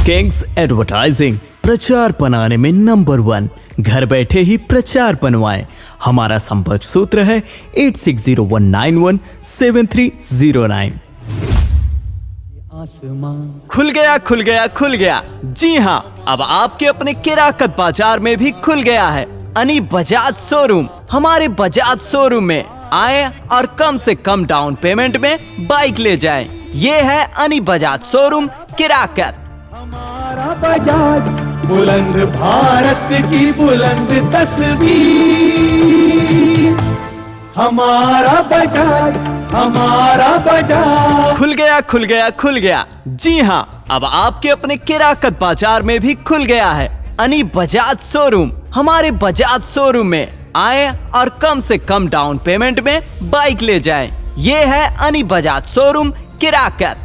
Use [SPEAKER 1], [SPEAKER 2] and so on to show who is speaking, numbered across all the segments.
[SPEAKER 1] Kings advertising प्रचार बनाने में नंबर 1। घर बैठे ही प्रचार बनवाएं। हमारा संपर्क सूत्र है 8601917309। खुल गया खुल गया खुल गया। जी हाँ, अब आपके अपने किराकत बाजार में भी खुल गया है अनी बजाज शोरूम। हमारे बजाज शोरूम में आए और कम से कम डाउन पेमेंट में बाइक ले जाएं। ये है अनी बजाज शोरूम किराकत।
[SPEAKER 2] हमारा बजाज बुलंद भारत की बुलंद तस्वीर। हमारा बजाज
[SPEAKER 1] खुल गया खुल गया खुल गया। जी हाँ, अब आपके अपने किराकत बाजार में भी खुल गया है अनी बजाज शोरूम। हमारे बजाज शोरूम में आए और कम से कम डाउन पेमेंट में बाइक ले जाएं। ये है अनी बजाज शोरूम किराकत।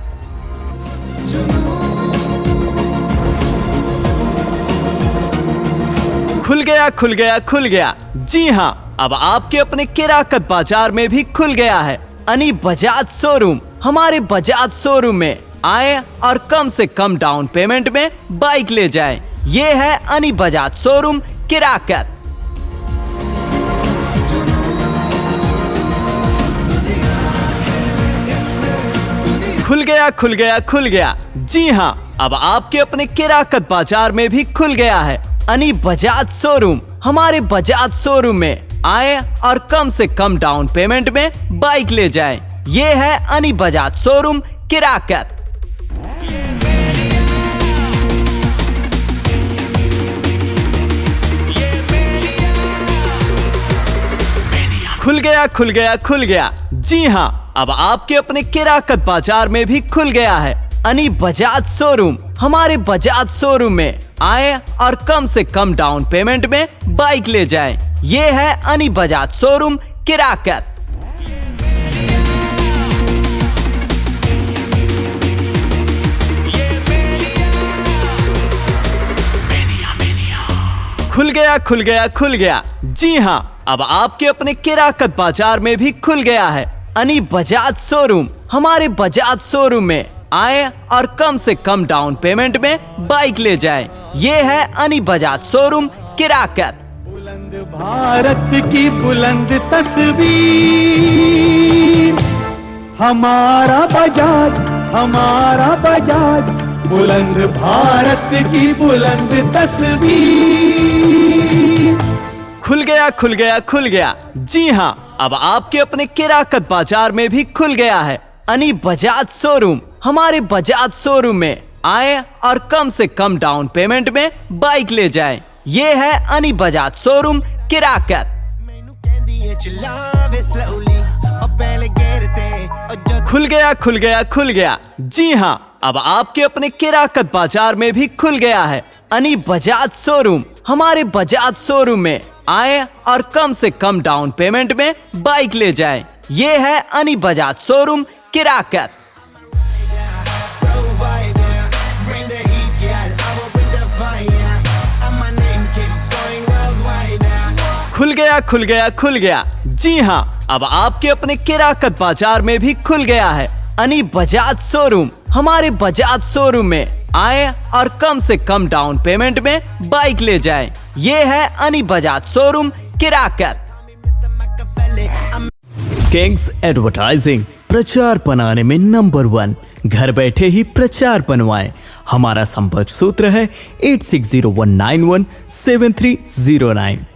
[SPEAKER 1] खुल गया खुल गया खुल गया। जी हाँ, अब आपके अपने किराकत बाजार में भी खुल गया है अनी बजाज शोरूम। हमारे बजाज शोरूम में आए और कम से कम डाउन पेमेंट में बाइक ले जाएं। ये है अनी बजाज शोरूम किराकत। खुल गया खुल गया खुल गया। जी हाँ, अब आपके अपने किराकत बाजार में भी खुल गया है अनी बजाज शोरूम। हमारे बजाज शोरूम में आए और कम से कम डाउन पेमेंट में बाइक ले जाएं। ये है अनी बजाज शोरूम किराकत। खुल गया खुल गया खुल गया। जी हाँ, अब आपके अपने किराकत बाजार में भी खुल गया है अनी बजाज शोरूम। हमारे बजाज शोरूम में आए और कम से कम डाउन पेमेंट में बाइक ले जाएं। ये है अनी बजाज शोरूम किराकत। खुल गया खुल गया खुल गया। जी हाँ, अब आपके अपने किराकत बाजार में भी खुल गया है अनी बजाज शोरूम। हमारे बजाज शोरूम में आए और कम से कम डाउन पेमेंट में बाइक ले जाएं। ये है अनी बजाज शोरूम किराकत।
[SPEAKER 2] बुलंद भारत की बुलंद तस्वीर। हमारा बजाज बुलंद भारत की बुलंद तस्वीर।
[SPEAKER 1] खुल गया खुल गया खुल गया। जी हाँ, अब आपके अपने किराकत बाजार में भी खुल गया है अनी बजाज शोरूम। हमारे बजाज शोरूम में आए और कम से कम डाउन पेमेंट में बाइक ले जाएं। ये है अनी बजाज शोरूम किराकत। खुल गया खुल गया खुल गया। जी हाँ, अब आपके अपने किराकत बाजार में भी खुल गया है अनी बजाज शोरूम। हमारे बजाज शोरूम में आए और कम से कम डाउन पेमेंट में बाइक ले जाएं। ये है अनी बजाज शोरूम किराकत। खुल गया खुल गया खुल गया। जी हाँ, अब आपके अपने किराकत बाजार में भी खुल गया है अनी बजाज शोरूम। हमारे बजाज शोरूम में आए और कम से कम डाउन पेमेंट में बाइक ले जाएं। ये है अनी Bajaj showroom Kirakat. Kings advertising प्रचार बनाने में नंबर 1। घर बैठे ही प्रचार बनवाएं। हमारा संपर्क सूत्र है 8601917309।